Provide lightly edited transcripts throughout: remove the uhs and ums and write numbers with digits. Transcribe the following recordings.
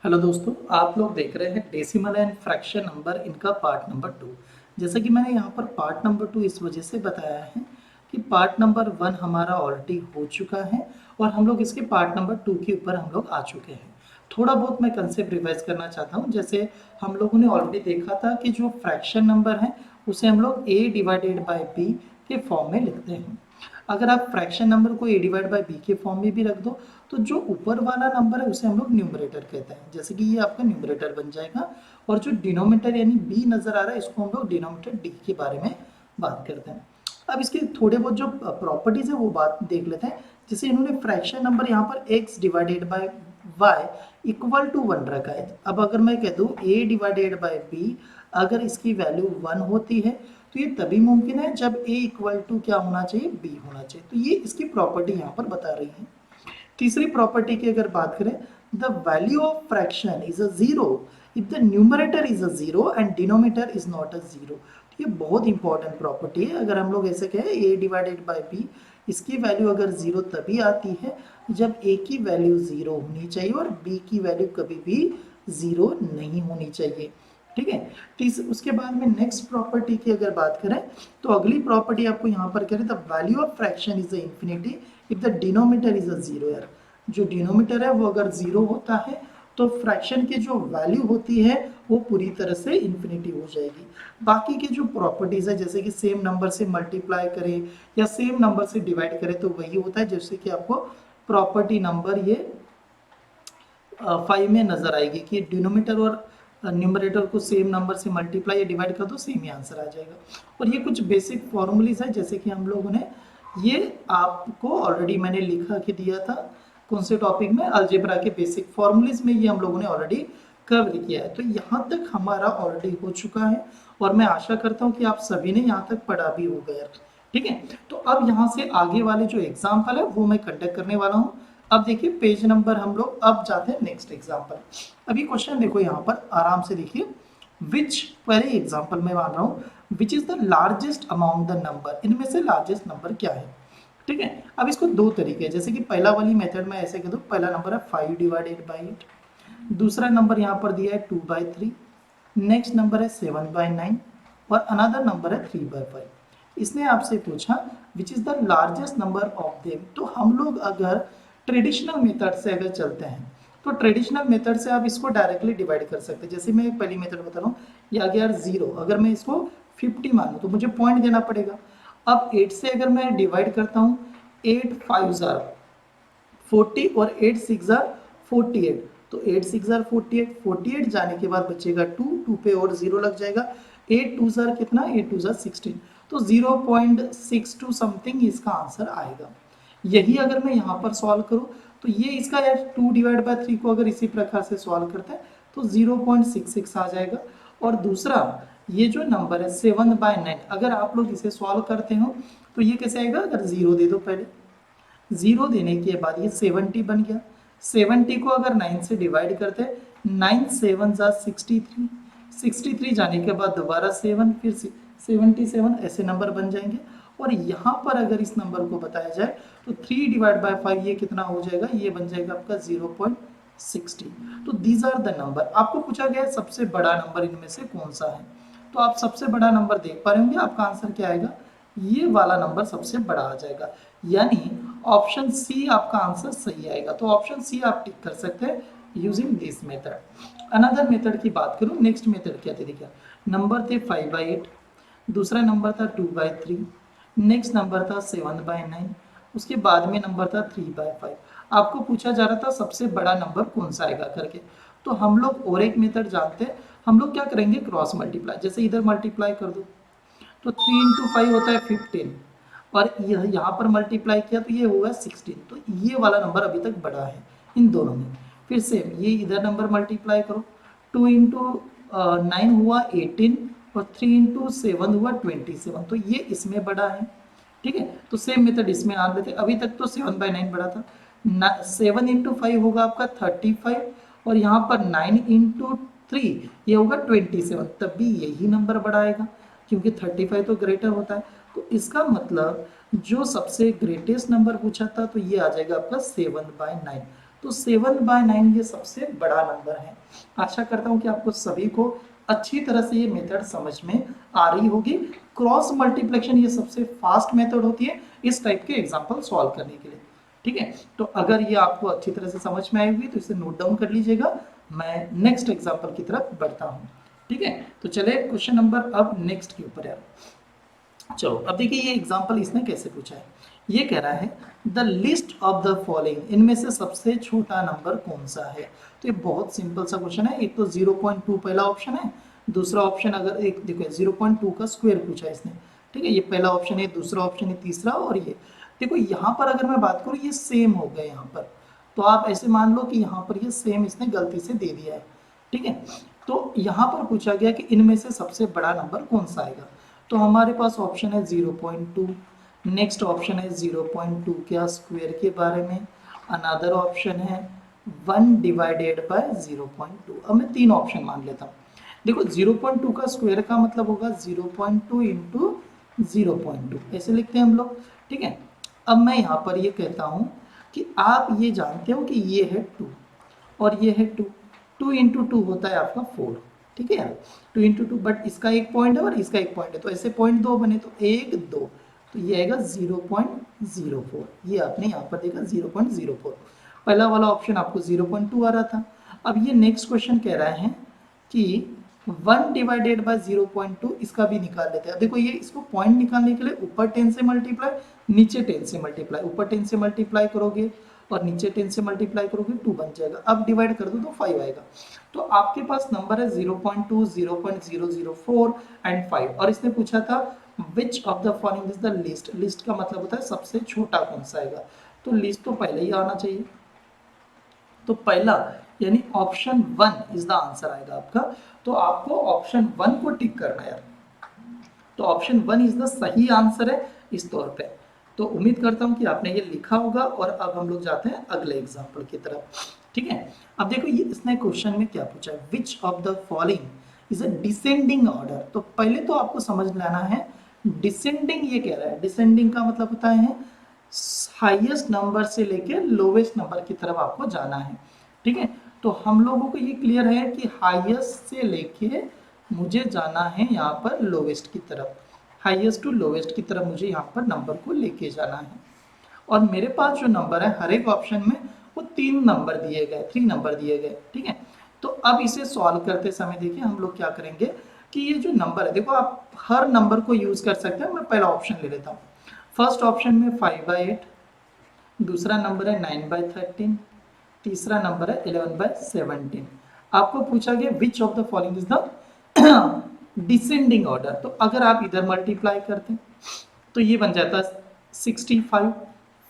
Hello दोस्तों, आप लोग देख रहे हैं डेसिमल एंड फ्रैक्शन नंबर इनका पार्ट नंबर 2। जैसा कि मैंने यहाँ पर पार्ट नंबर 2 इस वजह से बताया है कि पार्ट नंबर 1 हमारा ऑलरेडी हो चुका है और हम लोग इसके पार्ट नंबर 2 के ऊपर हम लोग आ चुके हैं। थोड़ा बहुत मैं कंसेप्ट रिवाइज करना चाहता हूँ। जैसे हम लोगों ने ऑलरेडी देखा था कि जो फ्रैक्शन नंबर है उसे हम लोग a डिवाइडेड बाई b के फॉर्म में लिखते हैं। अगर आप फ्रैक्शन नंबर को a डिवाइड बाई b के फॉर्म में भी रख दो तो जो ऊपर वाला नंबर है उसे हम लोग न्यूमरेटर कहते हैं। जैसे कि ये आपका न्यूमरेटर बन जाएगा और जो डिनोमिनेटर यानी b नजर आ रहा है इसको हम लोग डिनोमिनेटर d के बारे में बात करते हैं। अब इसके थोड़े बहुत जो प्रॉपर्टीज है वो बात देख लेते हैं। जैसे इन्होंने फ्रैक्शन नंबर यहाँ पर x divided by y equal to 1 रखा है। अब अगर मैं कह दूँ a डिवाइडेड बाय b अगर इसकी वैल्यू 1 होती है तो ये तभी मुमकिन है जब a इक्वल टू क्या होना चाहिए, b होना चाहिए। तो ये इसकी प्रॉपर्टी यहाँ पर बता रही है। तीसरी प्रॉपर्टी की अगर बात करें, the value of fraction is a zero if the numerator is a zero and denominator is not a zero. ये बहुत इंपॉर्टेंट प्रॉपर्टी है। अगर हम लोग ऐसे कहें a डिवाइडेड बाई b, इसकी वैल्यू अगर जीरो तभी आती है जब a की वैल्यू जीरो होनी चाहिए और b की वैल्यू कभी भी जीरो नहीं होनी चाहिए। ठीक है। उसके बाद में नेक्स्ट प्रॉपर्टी की अगर बात करें तो अगली प्रॉपर्टी आपको यहाँ पर कह रहे the value of fraction is infinity if the denominator is a zero. यार जो डिनोमिनेटर है वो अगर जीरो होता है तो फ्रैक्शन की जो वैल्यू होती है वो पूरी तरह से इंफिनिटी हो जाएगी। बाकी की जो प्रॉपर्टीज है जैसे कि सेम नंबर से मल्टीप्लाई करें या सेम नंबर से डिवाइड करें तो वही होता है। जैसे कि आपको प्रॉपर्टी नंबर ये 5 में नजर आएगी कि डिनोमिनेटर और न्यूमरेटर को सेम नंबर से मल्टीप्लाई या डिवाइड कर दो सेम ही आंसर आ जाएगा। और ये कुछ बेसिक फॉर्मूलीज है जैसे कि हम लोगों ने ये आपको ऑलरेडी मैंने लिखा के दिया था कौन से टॉपिक में, अलजेब्रा के बेसिक फॉर्मूलीज में ये हम लोगों ने ऑलरेडी कवर किया है। तो यहाँ तक हमारा ऑलरेडी हो चुका है और मैं आशा करता हूँ कि आप सभी ने यहाँ तक पढ़ा भी होगा यार। ठीक है। तो अब यहाँ से आगे वाले जो एग्जाम्पल है वो मैं कंडक्ट करने वाला हूँ। अब देखिए पेज नंबर हम लोग अब जाते हैं नेक्स्ट एग्जाम्पल। अभी क्वेश्चन देखो यहाँ पर आराम से देखिए। विच, पहले एग्जाम्पल में मान रहा हूँ, which is the largest amount the number, इनमें से लार्जेस्ट नंबर क्या है। ठीक है। अब इसको दो तरीके है, जैसे कि पहला वाली मेथड में ऐसे कह दो, पहला नंबर है 5 डिवाइडेड बाई 8, दूसरा नंबर यहाँ पर दिया है 2 बाई 3, नेक्स्ट नंबर है 7 बाई 9 और अनदर नंबर है 3 बाई 5। इसने आपसे पूछा which is the largest number of them. तो हम लोग अगर ट्रेडिशनल मेथड से अगर चलते हैं तो ट्रेडिशनल मेथड से आप इसको डायरेक्टली डिवाइड कर सकते हैं। जैसे मैं पहली मेथड बता रहा हूँ, ये आ गया 0, अगर मैं इसको 50 मानूँ तो मुझे पॉइंट देना पड़ेगा। अब 8 से अगर मैं डिवाइड करता हूँ, 8 5 जार 40 और 8 6 जार 48, तो 8 6 जार 48, 48 जाने के बाद बचेगा 2, 2 पे और 0 लग जाएगा, 8 2 जार कितना, 8 2 जार 16, तो 0.62 समथिंग इसका आंसर आएगा। यही अगर मैं यहाँ पर सॉल्व करूँ तो ये इसका यार 2 डिवाइड बाय 3 को अगर इसी प्रकार से सॉल्व करते हैं तो 0.66 आ जाएगा। और दूसरा ये जो नंबर है 7 बाय 9, अगर आप लोग इसे सॉल्व करते हो तो ये कैसे आएगा, अगर 0 दे दो पहले, 0 देने के बाद ये 70 बन गया। 70 को अगर 9 से डिवाइड करते हैं, 9 7 जा 63, 63 जाने के बाद दोबारा 7, फिर 77, ऐसे नंबर बन जाएंगे। और यहाँ पर अगर इस नंबर को बताया जाए तो 3 डिवाइड बाय 5 ये कितना हो जाएगा, ये बन जाएगा आपका 0.60। तो दीज आर द नंबर। आपको पूछा गया है सबसे बड़ा नंबर इनमें से कौन सा है, तो आप सबसे बड़ा नंबर देख पा रहे होंगे, आपका आंसर क्या आएगा, ये वाला नंबर सबसे बड़ा आ जाएगा, यानी ऑप्शन सी आपका आंसर सही आएगा। तो ऑप्शन सी आप टिक कर सकते हैं using this method. Another method की बात करूं, नेक्स्ट मेथड क्या थे, देखिए नंबर थे 5 बाई 8, दूसरा नंबर था 2 बाई 3, नेक्स्ट नंबर था 7 बाई 9, उसके बाद में नंबर था 3 बाई 5। आपको पूछा जा रहा था सबसे बड़ा नंबर कौन सा आएगा करके। तो हम लोग और एक मेथड जानते हैं, हम लोग क्या करेंगे, क्रॉस मल्टीप्लाई। जैसे इधर मल्टीप्लाई कर दो तो 3 इंटू 5 होता है 15 और यहाँ पर मल्टीप्लाई किया तो ये होगा 16। तो ये वाला नंबर अभी तक बड़ा है इन दोनों में। फिर सेम ये इधर नंबर मल्टीप्लाई करो, 2 इंटू 9 हुआ 18 और 3 इंटू 7 हुआ 27, तो ये इसमें बड़ा है। ठीक है। तो सेम मेथड इसमें आन लेते, अभी तक तो 7 बाई 9 बड़ा था। 7 इंटू 5 होगा आपका 35 और यहाँ पर 9 इंटू 3 ये होगा 27, तब भी यही नंबर बड़ा आएगा क्योंकि 35 तो ग्रेटर होता है। तो इसका मतलब जो सबसे ग्रेटेस्ट नंबर पूछा था तो ये आ जाएगा आपका 7 बाई 9। तो 7/9 ये सबसे बड़ा नंबर है। आशा करता हूँ कि आपको सभी को अच्छी तरह से ये मेथड समझ में आ रही होगी। क्रॉस मल्टीप्लिकेशन ये सबसे फास्ट मेथड होती है इस टाइप के एग्जाम्पल सॉल्व करने के लिए। ठीक है, तो अगर ये आपको अच्छी तरह से समझ में आई हुई तो इसे नोट डाउन कर लीजिएगा। मैं नेक्स्ट एग्जाम्पल की तरफ बढ़ता हूँ। ठीक है, तो चले क्वेश्चन नंबर अब नेक्स्ट के ऊपर यार। चलो अब देखिए ये एग्जाम्पल इसने कैसे पूछा है। ये कह रहा है the list of the following, इनमें से सबसे छोटा नंबर कौन सा है। तो ये बहुत सिंपल सा क्वेश्चन है। एक तो 0.2 पहला ऑप्शन है, दूसरा ऑप्शन अगर एक देखो 0.2 का स्क्वायर पूछा है इसने। ठीक है, ये पहला ऑप्शन है, दूसरा ऑप्शन है, तीसरा, और ये देखो यहाँ पर अगर मैं बात करूँ ये सेम हो गए यहाँ पर। तो आप ऐसे मान लो कि यहाँ पर ये सेम इसने गलती से दे दिया है। ठीक है, तो यहाँ पर पूछा गया कि इनमें से सबसे बड़ा नंबर कौन सा आएगा। तो हमारे पास ऑप्शन है 0.2, नेक्स्ट ऑप्शन है 0.2 के स्क्वायर के बारे में, अनदर ऑप्शन है 1 डिवाइडेड बाय 0.2। अब मैं तीन ऑप्शन मान लेता हूँ। देखो 0.2 का स्क्वायर का मतलब होगा 0.2 इंटू 0.2, ऐसे लिखते हैं हम लोग। ठीक है, अब मैं यहाँ पर ये कहता हूँ कि आप ये जानते हो कि ये है 2 और ये है 2, 2 इंटू 2 होता है आपका 4। ठीक है यार, 2 इंटू 2, बट इसका एक पॉइंट है और इसका एक पॉइंट है, तो ऐसे पॉइंट दो बने तो 1 2, तो ये आएगा 0.04। ये आपने यहाँ पर देखा 0.04, पहला वाला ऑप्शन आपको 0.2 आ रहा था। अब ये नेक्स्ट क्वेश्चन कह रहा है कि 1 डिवाइडेड बाय 0.2, इसका भी निकाल लेते हैं। देखो ये इसको पॉइंट निकालने के लिए ऊपर 10 से मल्टीप्लाई, नीचे 10 से मल्टीप्लाई, ऊपर 10 से मल्टीप्लाई करोगे और नीचे 10 से मल्टीप्लाई करोगे 2 बन जाएगा। अब डिवाइड कर दो तो 5 आएगा। तो आपके पास नंबर है 0.2, 0.004 एंड 5, और इसने पूछा था which of the following is the list. List का मतलब होता है सबसे छोटा कौन सा आएगा, तो लिस्ट तो पहले ही आना चाहिए। तो पहला यानी ऑप्शन 1 इज द आंसर आएगा आपका। तो आपको ऑप्शन 1 को टिक करना है यार। तो ऑप्शन 1 इज द सही आंसर है इस तौर पे। तो उम्मीद करता हूं कि आपने ये लिखा होगा। और अब हम लोग जाते हैं अगले एग्जाम्पल की तरफ। ठीक है, अब देखो ये इसने क्वेश्चन में क्या पूछा है, which of the following is a descending order. तो पहले तो आपको समझ लेना है डिसेंडिंग ये कह रहा है। डिसेंडिंग का मतलब होता है हाईएस्ट नंबर से लेके लोवेस्ट नंबर की तरफ आपको जाना है। ठीक है, तो हम लोगों को ये क्लियर है कि हाईएस्ट से लेके मुझे जाना है यहाँ पर लोवेस्ट की तरफ, हाईएस्ट टू लोवेस्ट की तरफ मुझे यहाँ पर नंबर को लेके जाना है। और मेरे पास जो नंबर है हर एक ऑप्शन में वो 3 नंबर दिए गए, 3 नंबर दिए गए। ठीक है, तो अब इसे सॉल्व करते समय देखिए हम लोग क्या करेंगे कि ये जो नंबर है, देखो आप हर नंबर को यूज कर सकते हैं। मैं पहला ऑप्शन ले लेता हूँ। फर्स्ट ऑप्शन में 5/8, दूसरा नंबर है 9/13, तीसरा नंबर है 11/17। आपको पूछा गया which of the following is the descending order. तो अगर आप इधर मल्टीप्लाई करते हैं तो ये बन जाता है 65,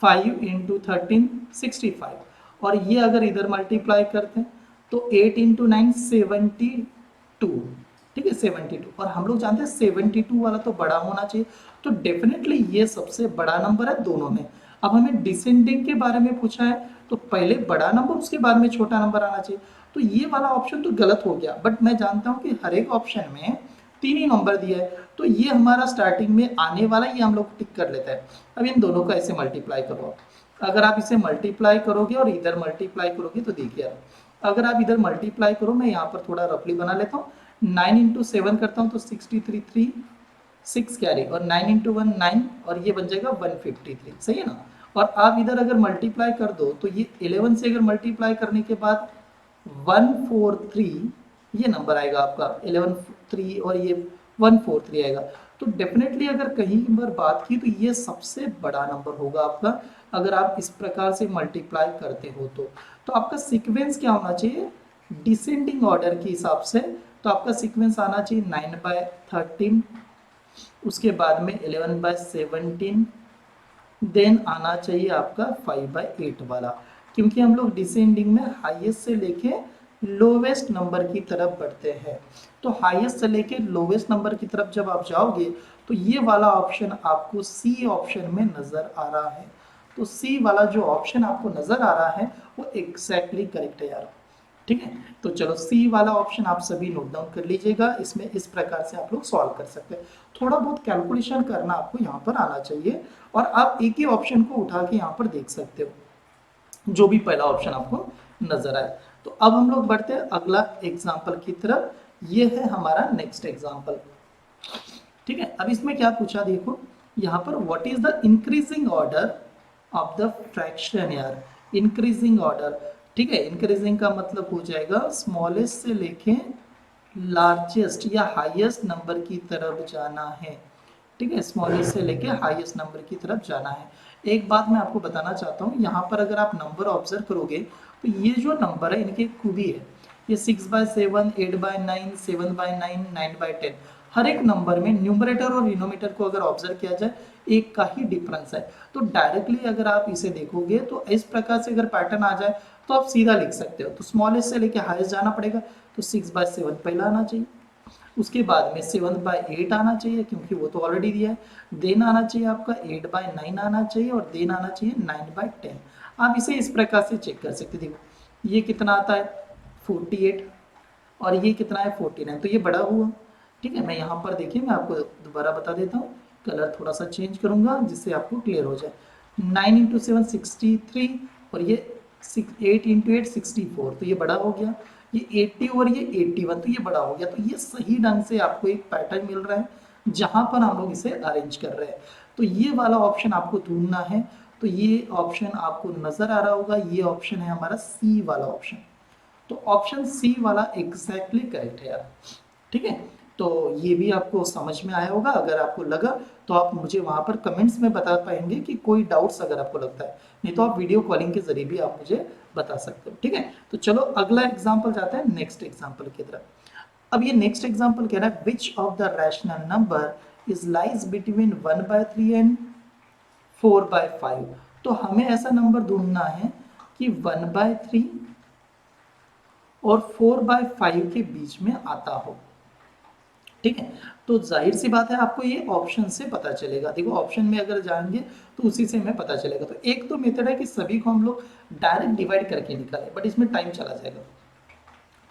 5 इंटू 13 65, और ये अगर इधर मल्टीप्लाई करते हैं तो 8 इंटू 9 72। ठीक है 72, और हम लोग जानते हैं 72 वाला तो बड़ा होना चाहिए, तो डेफिनेटली ये सबसे बड़ा नंबर है दोनों में। अब हमें डिसेंडिंग के बारे में पूछा है तो पहले बड़ा नंबर उसके बाद में छोटा नंबर आना चाहिए, तो ये वाला ऑप्शन तो गलत हो गया। बट मैं जानता हूँ कि हर एक ऑप्शन में 3 ही नंबर दिया है, तो ये हमारा स्टार्टिंग में आने वाला ये हम लोग टिक कर लेते हैं। अब इन दोनों का ऐसे मल्टीप्लाई करो। अगर आप इसे मल्टीप्लाई करोगे और इधर मल्टीप्लाई करोगे तो देखिए अगर आप इधर मल्टीप्लाई करो, मैं यहाँ पर थोड़ा रफली बना लेता हूँ, 9 इंटू 7 करता हूँ तो 63, 3 6 कैरी, और 9 इंटू 1 9, और ये बन जाएगा 153। सही है ना। और आप इधर अगर मल्टीप्लाई कर दो तो ये 11 से अगर मल्टीप्लाई करने के बाद 143 ये नंबर आएगा आपका, 11 3 और ये 143 आएगा। तो डेफिनेटली अगर कहीं पर बात की तो ये सबसे बड़ा नंबर होगा आपका, अगर आप इस प्रकार से मल्टीप्लाई करते हो तो आपका सीक्वेंस क्या होना चाहिए डिसेंडिंग ऑर्डर के हिसाब से। तो आपका सीक्वेंस आना चाहिए 9/13, उसके बाद में 11/17, देन आना चाहिए आपका 5/8 वाला, क्योंकि हम लोग डिसेंडिंग में हाईएस्ट से लेके लोवेस्ट नंबर की तरफ बढ़ते हैं। तो हाईएस्ट से लेके लोवेस्ट नंबर की तरफ जब आप जाओगे तो ये वाला ऑप्शन आपको सी ऑप्शन में नजर आ रहा है। तो सी वाला जो ऑप्शन आपको नजर आ रहा है वो एग्जैक्टली करेक्ट है यार। ठीक है, तो चलो सी वाला ऑप्शन आप सभी नोट डाउन कर लीजिएगा। इसमें इस प्रकार से आप लोग सॉल्व कर सकते हैं। थोड़ा बहुत कैलकुलेशन करना आपको यहाँ पर आना चाहिए, और आप एक ही ऑप्शन को उठा के यहाँ पर देख सकते हो। जो भी पहला ऑप्शन आपको नजर आए। तो अब हम लोग बढ़ते हैं अगला एग्जाम्पल की तरफ। ये है हमारा नेक्स्ट एग्जाम्पल। ठीक है, अब इसमें क्या पूछा देखो, यहाँ पर what is the increasing order of the fraction यार। इंक्रीजिंग ऑर्डर, ठीक है, इंक्रीजिंग का मतलब हो जाएगा स्मॉलेस्ट से लेके लार्जेस्ट या हाईएस्ट नंबर की तरफ जाना है। ठीक है, स्मॉलेस्ट से लेके हाईएस्ट नंबर की तरफ जाना है। एक बात मैं आपको बताना चाहता हूँ, यहाँ पर अगर आप नंबर ऑब्जर्व करोगे तो ये जो नंबर है इनकी एक खूबी है, ये 6/7, 8/9, 7/9, 9/10, हर एक नंबर में न्यूमरेटर और डिनोमिनेटर को अगर ऑब्जर्व किया जाए एक का ही डिफरेंस है। तो डायरेक्टली अगर आप इसे देखोगे तो इस प्रकार से अगर पैटर्न आ जाए तो आप सीधा लिख सकते हो। तो स्मॉलेस्ट से लेके हाईएस्ट जाना पड़ेगा, तो 6/7 पहला आना चाहिए, उसके बाद में 7/8 आना चाहिए क्योंकि वो तो ऑलरेडी दिया है, देन आना चाहिए आपका 8/9 आना चाहिए, और देन आना चाहिए 9/10। आप इसे इस प्रकार से चेक कर सकते, देखो ये कितना आता है 48 और ये कितना है 49, तो ये बड़ा हुआ। ठीक है, मैं यहाँ पर देखिए मैं आपको दोबारा बता देता हूँ, कलर थोड़ा सा चेंज करूंगा जिससे आपको क्लियर हो जाए। 9 × 7 63, और ये 8 × 8 64, तो ये बड़ा हो गया। ये 80 और ये 81, तो ये बड़ा हो गया। तो ये सही ढंग से आपको एक पैटर्न मिल रहा है जहां पर हम लोग इसे अरेंज कर रहे हैं। तो ये वाला ऑप्शन आपको ढूंढना है, तो ये ऑप्शन आपको नजर आ रहा होगा, ये ऑप्शन है हमारा सी वाला ऑप्शन। तो ऑप्शन सी वाला एग्जैक्टली करेक्ट है यार। ठीक है, तो ये भी आपको समझ में आया होगा। अगर आपको लगा तो आप मुझे वहां पर कमेंट्स में बता पाएंगे कि कोई डाउट्स अगर आपको लगता है, नहीं तो आप वीडियो कॉलिंग के जरिए भी आप मुझे बता सकते हो। ठीक है, तो चलो अगला एग्जाम्पल जाते हैं नेक्स्ट एग्जाम्पल की तरफ। अब ये नेक्स्ट एग्जाम्पल कह रहा है which of the rational number is lies between 1/3 and 4/5। तो हमें ऐसा नंबर ढूंढना है कि 1/3 और 4/5 के बीच में आता हो। ठीक है, तो जाहिर सी बात है आपको ये ऑप्शन से पता चलेगा। देखो ऑप्शन में अगर जाएंगे तो उसी से हमें पता चलेगा। तो एक तो मेथड है कि सभी को हम लोग डायरेक्ट डिवाइड करके निकालें, बट इसमें टाइम चला जाएगा।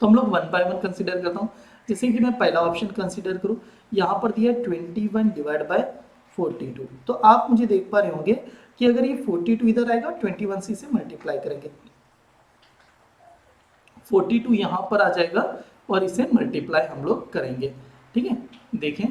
तो हम लोग 1/1 कंसिडर करता हूँ। जैसे कि मैं पहला ऑप्शन कंसिडर करूँ, यहाँ पर दिया 21/42। तो आप मुझे देख पा रहे होंगे कि अगर ये 42 इधर आएगा 21 से इसे मल्टीप्लाई करेंगे, 42 यहाँ पर आ जाएगा और इसे मल्टीप्लाई हम लोग करेंगे। ठीक है, देखें